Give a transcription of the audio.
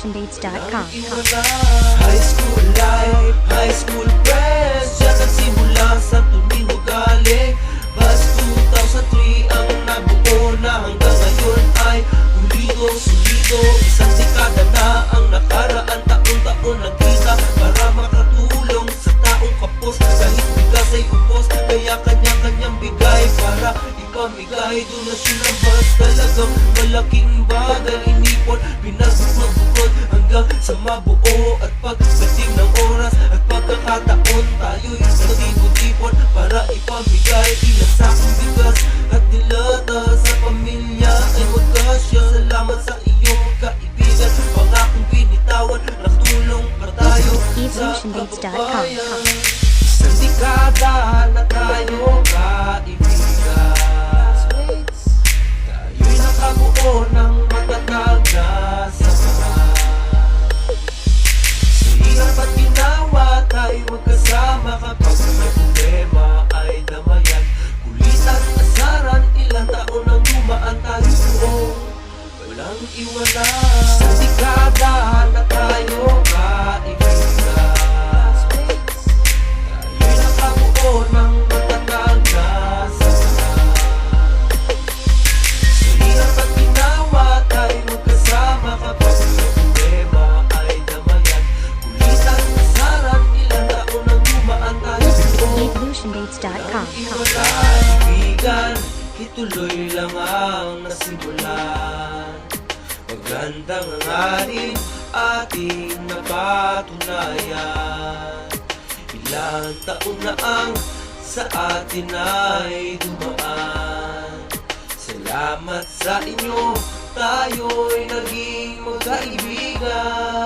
evolutiondates.com. High school life, high school friends, diyan nagsimula sa Tondo galing. Bus 2003 ang nabuo na hanggang ngayon ay solido. Isang dekada na ang nakaraan, taon-taon nagkita para makatulong sa taong kapos. Kahit bigas ay ubos, kaya kanya-kanyang bigay para ipamigay. Donasyon ng bus talagang malaking bagay. Inipon, pinagmabukod hanggang sa mabuo. At pagdating ng oras at pagkakataon, tayo'y nag-ipon para ipamigay. Ilang sakong bigas at dilata sa pamilya ay magkasya. Salamat sa iyong kaibigan, pangakong binitawan, nakatulong pa tayo sa kababayan. Sa dekada na tayo kaibigan, tayo'y nakabuo ng matatag na samahan. Sa hirap at ginawa tayo magkasama, kapag may problema ay damayan. Kulitan, asaran, ilang taon ang dumaan, tayo buo, walang iwanan. Sa dekada na tayo kaibigan, tayo'y nakabuo ng matatag na samahan. Sa hirap at ginawa tayo magkasama, kapag may problema ay damayan. Kulitan, asaran, ilang taon ang dumaan, tayo buo, evolutiondates.com. kaibigan, ituloy lang ang nasimulan. Magandang hangarin ating napatunayan. Ilang taon na ang sa atin ay dumaan. Salamat sa inyo, tayo'y naging magkaibigan.